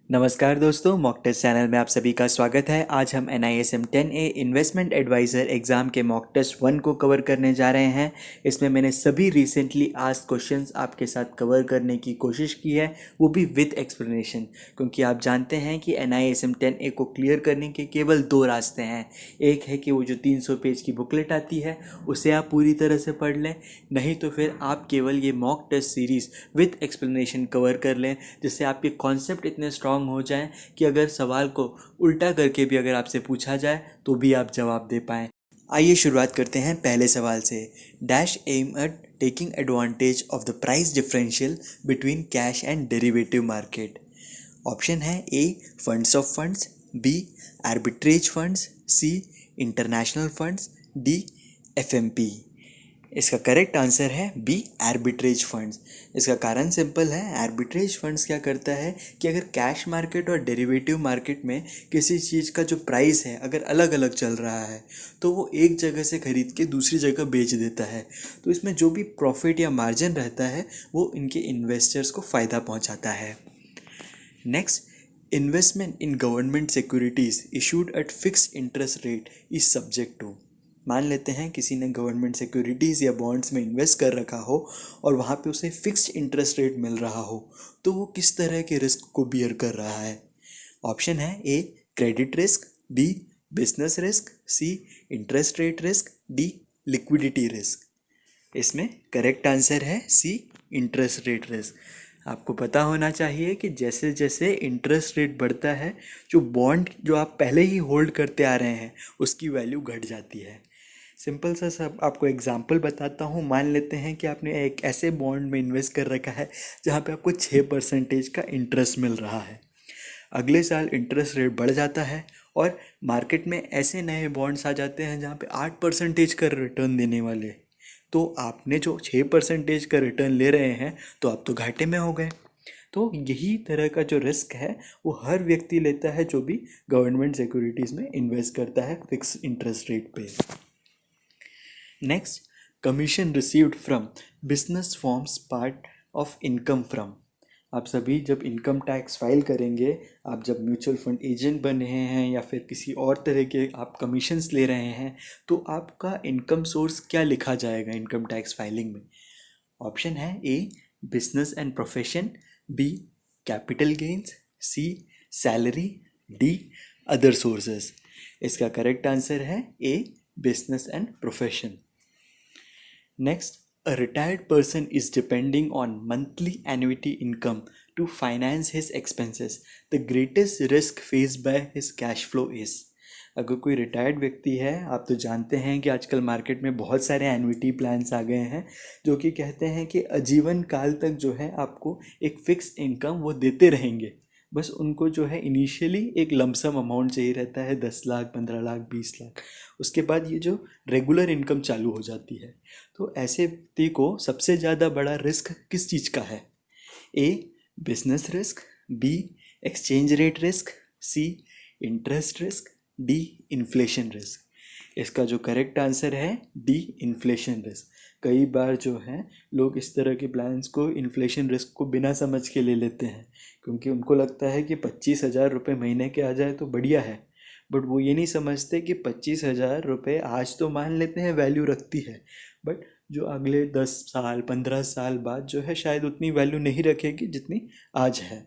नमस्कार दोस्तों, mock test channel में आप सभी का स्वागत है। आज हम NISM 10A investment adviser exam के मॉक टेस्ट 1 को कवर करने जा रहे हैं। इसमें मैंने सभी रिसेंटली आस्क्ड क्वेश्चंस आपके साथ कवर करने की कोशिश की है, वो भी विद एक्सप्लेनेशन, क्योंकि आप जानते हैं कि NISM 10A को क्लियर करने के केवल दो रास्ते हैं। एक है कि वो जो 300 पेज की बुकलेट आती है उसे आप पूरी तरह से पढ़ लें, नहीं तो फिर आप केवल ये mock test series with explanation cover कर लें, जिससे आपके कॉन्सेप्ट इतने स्ट्रांग हो जाएं कि अगर सवाल को उल्टा करके भी अगर आपसे पूछा जाए तो भी आप जवाब दे पाएं। आइए शुरुआत करते हैं पहले सवाल से। Dash aim at taking advantage of the price differential between cash and derivative market. Option है A funds of funds, B arbitrage funds, C international funds, D FMP. इसका करेक्ट आंसर है बी आर्बिट्रेज फंड्स। इसका कारण simple है। Arbitrage funds क्या करता है कि अगर कैश मार्केट और डेरिवेटिव मार्केट में किसी चीज़ का जो प्राइस है अगर अलग अलग चल रहा है तो वो एक जगह से खरीद के दूसरी जगह बेच देता है, तो इसमें जो भी प्रॉफिट या मार्जिन रहता है वो इनके इन्वेस्टर्स को फ़ायदा पहुंचाता है। Next, investment in government securities issued at fix interest rate is subject to. मान लेते हैं किसी ने गवर्नमेंट सिक्योरिटीज़ या बॉन्ड्स में इन्वेस्ट कर रखा हो और वहाँ पे उसे फिक्स्ड इंटरेस्ट रेट मिल रहा हो, तो वो किस तरह के रिस्क को बियर कर रहा है। ऑप्शन है A credit risk, B business risk, C interest rate risk, D liquidity risk. इसमें करेक्ट आंसर है सी इंटरेस्ट रेट रिस्क। आपको पता होना चाहिए कि जैसे जैसे इंटरेस्ट रेट बढ़ता है जो बॉन्ड जो आप पहले ही होल्ड करते आ रहे हैं उसकी वैल्यू घट जाती है। सिंपल सा सब आपको एग्जांपल बताता हूँ। मान लेते हैं कि आपने एक ऐसे बॉन्ड में इन्वेस्ट कर रखा है जहाँ पे आपको 6% का इंटरेस्ट मिल रहा है। अगले साल इंटरेस्ट रेट बढ़ जाता है और मार्केट में ऐसे नए बॉन्ड्स आ जाते हैं जहाँ पे 8% का रिटर्न देने वाले, तो आपने जो 6% का रिटर्न ले रहे हैं तो आप तो घाटे में हो गए। तो यही तरह का जो रिस्क है वो हर व्यक्ति लेता है जो भी गवर्नमेंट सिक्योरिटीज़ में इन्वेस्ट करता है फिक्स इंटरेस्ट रेट पे। Next, commission received from business forms part of income from. आप सभी जब इनकम टैक्स फाइल करेंगे, आप जब म्यूचुअल फंड एजेंट बन रहे हैं या फिर किसी और तरह के आप कमीशंस ले रहे हैं, तो आपका इनकम सोर्स क्या लिखा जाएगा इनकम टैक्स फाइलिंग में। ऑप्शन है A business and profession, B capital gains, C salary, D other sources. इसका करेक्ट आंसर है A business and profession. Next, a retired person is depending on monthly annuity income to finance his expenses. The greatest risk faced by his cash flow is। अगर कोई retired व्यक्ति है, आप तो जानते हैं कि आजकल मार्केट में बहुत सारे एन्युटी प्लान्स आ गए हैं जो कि कहते हैं कि आजीवन काल तक जो है आपको एक फिक्स इनकम वो देते रहेंगे। बस उनको जो है इनिशियली एक लमसम अमाउंट चाहिए रहता है, 10 लाख, 15 लाख, 20 लाख। उसके बाद ये जो रेगुलर इनकम चालू हो जाती है। तो ऐसे व्यक्ति को सबसे ज़्यादा बड़ा रिस्क किस चीज़ का है। A business risk, B exchange rate risk, C interest risk, D inflation risk. इसका जो करेक्ट आंसर है डी इन्फ्लेशन रिस्क। कई बार जो है लोग इस तरह के प्लान्स को इन्फ्लेशन रिस्क को बिना समझ के ले लेते हैं, क्योंकि उनको लगता है कि 25,000 रुपये महीने के आ जाए तो बढ़िया है। बट वो ये नहीं समझते कि 25,000 रुपये आज तो मान लेते हैं वैल्यू रखती है, बट जो अगले 10 साल 15 साल बाद जो है शायद उतनी वैल्यू नहीं रखेगी जितनी आज है।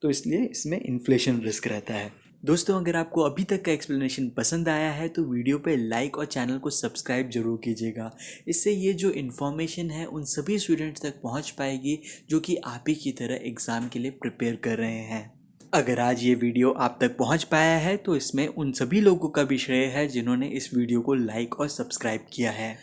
तो इसलिए इसमें इन्फ्लेशन रिस्क रहता है। दोस्तों, अगर आपको अभी तक का एक्सप्लेनेशन पसंद आया है तो वीडियो पे लाइक और चैनल को सब्सक्राइब जरूर कीजिएगा। इससे ये जो इन्फॉर्मेशन है उन सभी स्टूडेंट्स तक पहुंच पाएगी जो कि आप ही की तरह एग्ज़ाम के लिए प्रिपेयर कर रहे हैं। अगर आज ये वीडियो आप तक पहुंच पाया है तो इसमें उन सभी लोगों का भी श्रेय है जिन्होंने इस वीडियो को लाइक और सब्सक्राइब किया है।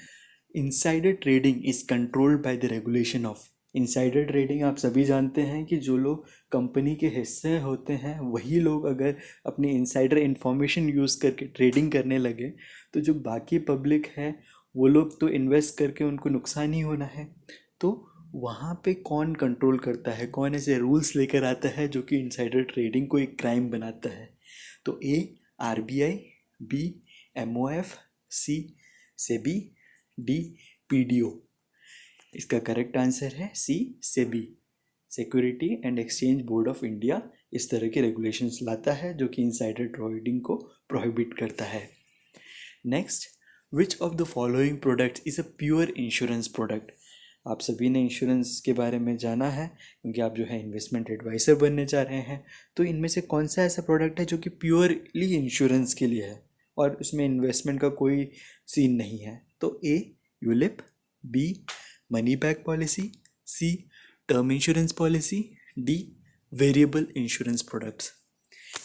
Insider trading is controlled by the regulation of. Insider trading आप सभी जानते हैं कि जो लोग कंपनी के हिस्से होते हैं वही लोग अगर अपनी इनसाइडर इन्फॉर्मेशन यूज़ करके ट्रेडिंग करने लगे तो जो बाकी पब्लिक है वो लोग तो इन्वेस्ट करके उनको नुकसान ही होना है। तो वहाँ पे कौन कंट्रोल करता है, कौन ऐसे रूल्स लेकर आता है जो कि इनसाइडर ट्रेडिंग को एक क्राइम बनाता है। तो A RBI, B MOF, C SEBI, D PDO. इसका करेक्ट आंसर है C SEBI, security and exchange board of India. इस तरह के रेगुलेशंस लाता है जो कि इनसाइडर ट्रेडिंग को प्रोहिबिट करता है। Next, which of the following products is a pure insurance product. आप सभी ने इंश्योरेंस के बारे में जाना है क्योंकि आप जो है इन्वेस्टमेंट एडवाइज़र बनने जा रहे हैं। तो इनमें से कौन सा ऐसा प्रोडक्ट है जो कि प्योरली इंश्योरेंस के लिए है और उसमें इन्वेस्टमेंट का कोई सीन नहीं है? तो A ULIP, B money back policy, C term insurance policy, D variable insurance products.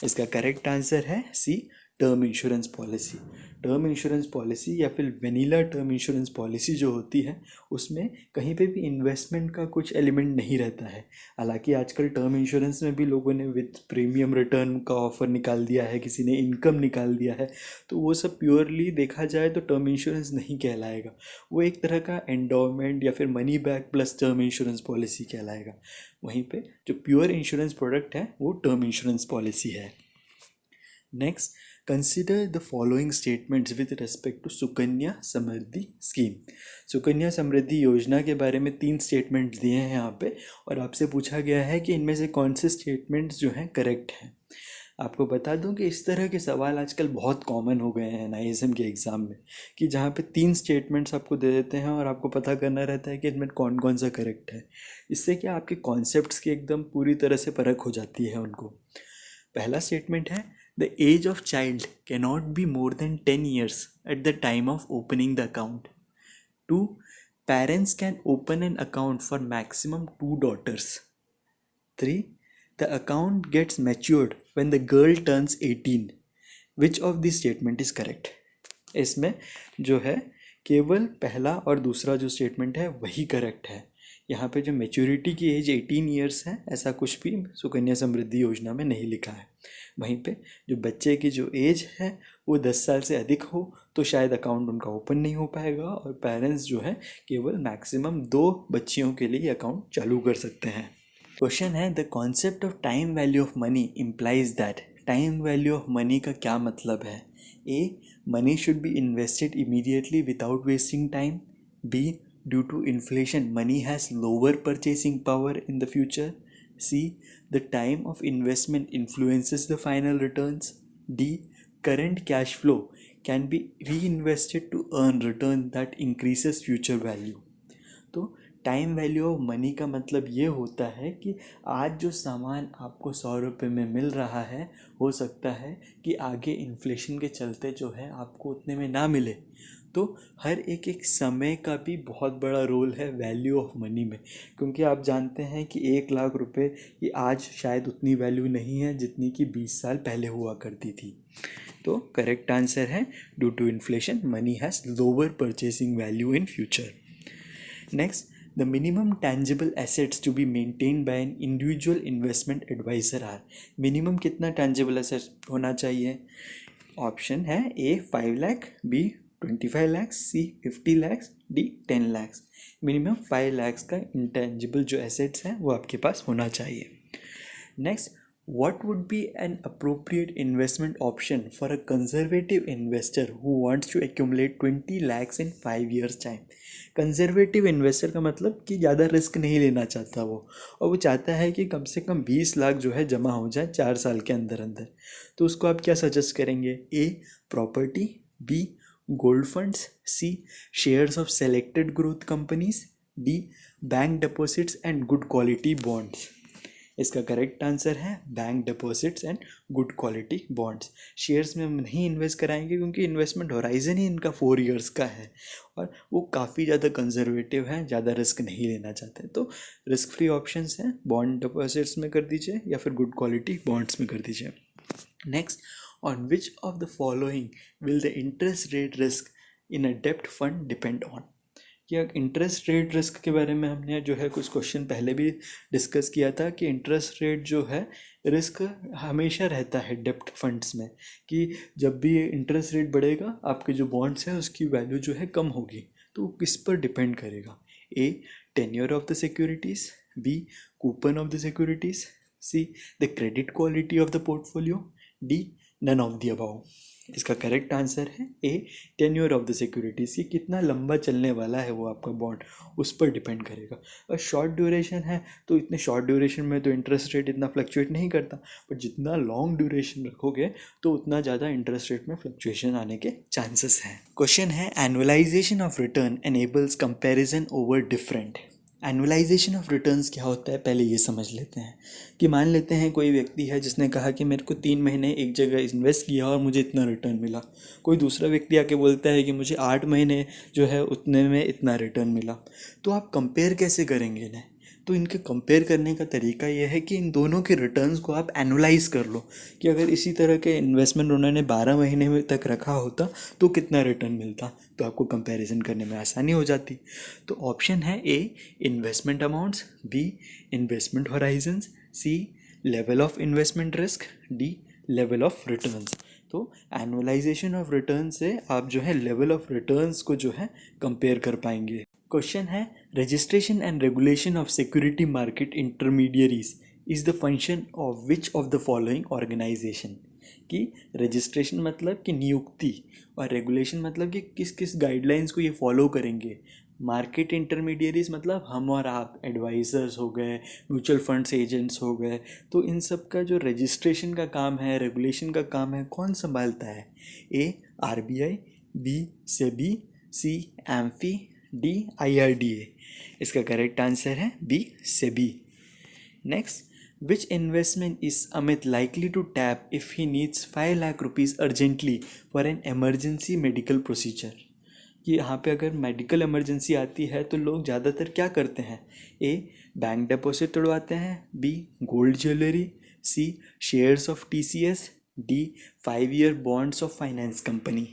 इसका करेक्ट आंसर है C term insurance policy. Term insurance policy या फिर वेनिला टर्म इंश्योरेंस पॉलिसी जो होती है उसमें कहीं पे भी इन्वेस्टमेंट का कुछ एलिमेंट नहीं रहता है। हालांकि आजकल टर्म इंश्योरेंस में भी लोगों ने विथ प्रीमियम रिटर्न का ऑफर निकाल दिया है, किसी ने इनकम निकाल दिया है, तो वो सब प्योरली देखा जाए तो टर्म इंश्योरेंस नहीं कहलाएगा। वो एक तरह का एंडोमेंट या फिर money back plus term insurance policy कहलाएगा। वहीं पे जो प्योर इंश्योरेंस प्रोडक्ट है वो टर्म इंश्योरेंस पॉलिसी है। Next, consider the following statements with respect to Sukanya Samriddhi scheme. Sukanya Samriddhi Yojana के बारे में 3 स्टेटमेंट्स दिए हैं यहाँ पे और आपसे पूछा गया है कि इनमें से कौन से स्टेटमेंट्स जो हैं करेक्ट हैं। आपको बता दूं कि इस तरह के सवाल आजकल बहुत कॉमन हो गए हैं एनआईएसएम के एग्ज़ाम में, कि जहाँ पे 3 स्टेटमेंट्स आपको दे देते हैं और आपको पता करना रहता है कि इनमें कौन कौन सा करेक्ट है। इससे क्या आपके कॉन्सेप्ट्स की एकदम पूरी तरह से परख हो जाती है उनको। पहला स्टेटमेंट है, the age of child cannot be more than 10 years at the time of opening the account. 2, parents can open an account for maximum 2 daughters. 3, the account gets matured when the girl turns 18. Which of these statement is correct? इसमें जो है केवल पहला और दूसरा जो statement है वही करेक्ट है। यहाँ पे जो मेच्योरिटी की एज 18 ईयर्स है ऐसा कुछ भी सुकन्या समृद्धि योजना में नहीं लिखा है। वहीं पे जो बच्चे की जो एज है वो 10 साल से अधिक हो तो शायद अकाउंट उनका ओपन नहीं हो पाएगा और पेरेंट्स जो है केवल मैक्सिमम 2 बच्चियों के लिए अकाउंट चालू कर सकते हैं। क्वेश्चन है, the concept of time value of money implies that. Time value of money का क्या मतलब है? A, money should be invested immediately without wasting time. B, due to inflation money has lower purchasing power in the future. C, the time of investment influences the final returns. D, current cash flow can be reinvested to earn return that increases future value। तो time value of money का मतलब ये होता है कि आज जो सामान आपको 100 रुपये में मिल रहा है हो सकता है कि आगे इन्फ्लेशन के चलते जो है आपको उतने में ना मिले। तो हर एक एक समय का भी बहुत बड़ा रोल है वैल्यू ऑफ मनी में, क्योंकि आप जानते हैं कि 1 लाख रुपए की आज शायद उतनी वैल्यू नहीं है जितनी कि 20 साल पहले हुआ करती थी। तो करेक्ट आंसर है, due to inflation money has lower purchasing value in future. Next, the minimum tangible assets to be maintain by an individual investment adviser are. Minimum कितना टैंजिबल एसेट्स होना चाहिए? ऑप्शन है A 5 lakh, B 25 lakh, C 50 lakh, D 10 lakh. Minimum 5 lakh का intangible जो assets हैं वो आपके पास होना चाहिए। Next, what would be an appropriate investment option for a conservative investor who wants to accumulate 20 lakhs in 5 years time? Conservative investor का मतलब कि ज़्यादा रिस्क नहीं लेना चाहता वो, और वो चाहता है कि कम से कम 20 लाख जो है जमा हो जाए 4 साल के अंदर अंदर। तो उसको आप क्या सजेस्ट करेंगे? A, property, B, gold funds, C, shares of selected growth companies, D, bank deposits and good quality bonds. इसका करेक्ट आंसर है bank deposits and good quality bonds. Shares में हम नहीं इन्वेस्ट कराएंगे क्योंकि इन्वेस्टमेंट होराइजन ही इनका 4 years का है और वो काफ़ी ज़्यादा कंजर्वेटिव है, ज़्यादा रिस्क नहीं लेना चाहते। तो रिस्क फ्री ऑप्शंस हैं, बॉन्ड डिपॉजिट्स में कर दीजिए या फिर गुड क्वालिटी बॉन्ड्स में कर दीजिए। Next, on which of the following will the interest rate risk in a डेप्ट फंड डिपेंड ऑन। कि इंटरेस्ट रेट रिस्क के बारे में हमने जो है कुछ क्वेश्चन पहले भी डिस्कस किया था कि इंटरेस्ट रेट जो है रिस्क हमेशा रहता है डेप्ट फंड्स में, कि जब भी इंटरेस्ट रेट बढ़ेगा आपके जो बॉन्ड्स हैं उसकी वैल्यू जो है कम होगी। तो किस पर डिपेंड करेगा? A, tenure of the securities, B, coupon of the securities, C, the credit quality of the portfolio, D, none of the above. इसका करेक्ट आंसर है A, tenure of the securities, कि कितना लंबा चलने वाला है वो आपका बॉन्ड, उस पर डिपेंड करेगा। और शॉर्ट ड्यूरेशन है तो इतने शॉर्ट ड्यूरेशन में तो इंटरेस्ट रेट इतना फ्लक्चुएट नहीं करता, बट जितना लॉन्ग ड्यूरेशन रखोगे तो उतना ज़्यादा इंटरेस्ट रेट में फ्लक्चुएशन आने के चांसेस हैं। क्वेश्चन है, annualisation of return enables comparison over different. Annualisation of returns क्या होता है, पहले ये समझ लेते हैं। कि मान लेते हैं कोई व्यक्ति है जिसने कहा कि मेरे को 3 महीने एक जगह इन्वेस्ट किया और मुझे इतना रिटर्न मिला। कोई दूसरा व्यक्ति आके बोलता है कि मुझे 8 महीने जो है उतने में इतना रिटर्न मिला। तो आप कंपेयर कैसे करेंगे इन्हें? तो इनके कंपेयर करने का तरीका यह है कि इन दोनों के रिटर्न्स को आप एनुलाइज कर लो, कि अगर इसी तरह के इन्वेस्टमेंट उन्होंने 12 महीने में तक रखा होता तो कितना रिटर्न मिलता, तो आपको कंपैरिजन करने में आसानी हो जाती। तो ऑप्शन है A, investment amounts, B, investment horizons, C, level of investment risk, D, level of returns. तो एनुअलाइजेशन ऑफ रिटर्न से आप जो है लेवल ऑफ रिटर्न्स को जो है कंपेयर कर पाएंगे। क्वेश्चन है, registration and regulation of security market intermediaries is the function of which of the following organisation. कि रजिस्ट्रेशन मतलब कि नियुक्ति, और रेगुलेशन मतलब कि किस किस गाइडलाइंस को ये फॉलो करेंगे। मार्केट इंटरमीडियरीज मतलब हम और आप, एडवाइज़र्स हो गए, म्यूचुअल फंड्स एजेंट्स हो गए। तो इन सब का जो रजिस्ट्रेशन का काम है, रेगुलेशन का काम है, कौन संभालता है? A, RBI, B, SEBI, C, AMFI, D, IRDA। इसका करेक्ट आंसर है B, SEBI. Next, which investment is Amit likely to tap if he needs 5 lakh rupees urgently for an emergency medical procedure. कि यहाँ पे अगर मेडिकल इमरजेंसी आती है तो लोग ज़्यादातर क्या करते हैं? ए, बैंक डिपॉजिट तोड़वाते हैं, B, gold jewellery, C, shares of TCS, D, 5 year bonds of finance company.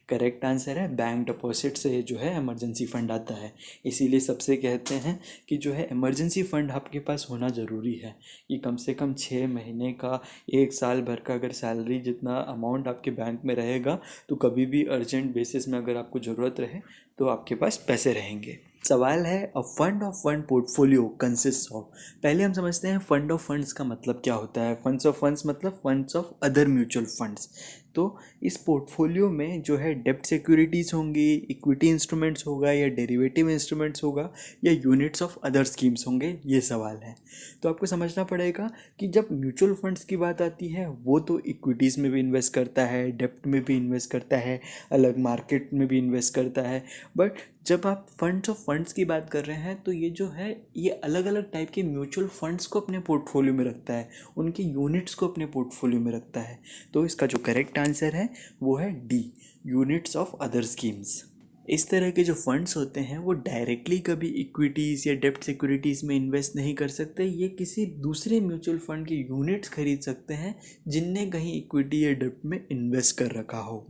Correct answer है बैंक डिपॉजिट से जो है इमरजेंसी फ़ंड आता है। इसीलिए सबसे कहते हैं कि जो है इमरजेंसी फ़ंड आपके पास होना ज़रूरी है, कि कम से कम 6 महीने का, 1 साल भर का अगर सैलरी जितना अमाउंट आपके बैंक में रहेगा तो कभी भी अर्जेंट बेसिस में अगर आपको ज़रूरत रहे तो आपके पास पैसे रहेंगे। सवाल है, a fund of fund portfolio consist of. पहले हम समझते हैं फंड ऑफ फंड्स का मतलब क्या होता है। फंड्स ऑफ फंड्स मतलब funds of other mutual funds. तो इस पोर्टफोलियो में जो है डेब्ट सिक्योरिटीज़ होंगी, इक्विटी इंस्ट्रूमेंट्स होगा, या डेरिवेटिव इंस्ट्रूमेंट्स होगा, या यूनिट्स ऑफ अदर स्कीम्स होंगे, ये सवाल है। तो आपको समझना पड़ेगा कि जब म्यूचुअल फंड्स की बात आती है वो तो इक्विटीज़ में भी इन्वेस्ट करता है, डेब्ट में भी इन्वेस्ट करता है, अलग मार्केट में भी इन्वेस्ट करता है। बट जब आप फंड्स ऑफ फंड्स की बात कर रहे हैं तो ये जो है ये अलग अलग टाइप के म्यूचुअल फंड्स को अपने पोर्टफोलियो में रखता है, उनकी यूनिट्स को अपने पोर्टफोलियो में रखता है। तो इसका जो करेक्ट आंसर है वो है D, units of other schemes. इस तरह के जो फंड्स होते हैं वो डायरेक्टली कभी इक्विटीज़ या डेब्ट सिक्योरिटीज़ में इन्वेस्ट नहीं कर सकते, ये किसी दूसरे म्यूचुअल फंड की यूनिट्स खरीद सकते हैं जिनने कहीं इक्विटी या डेब्ट में इन्वेस्ट कर रखा हो।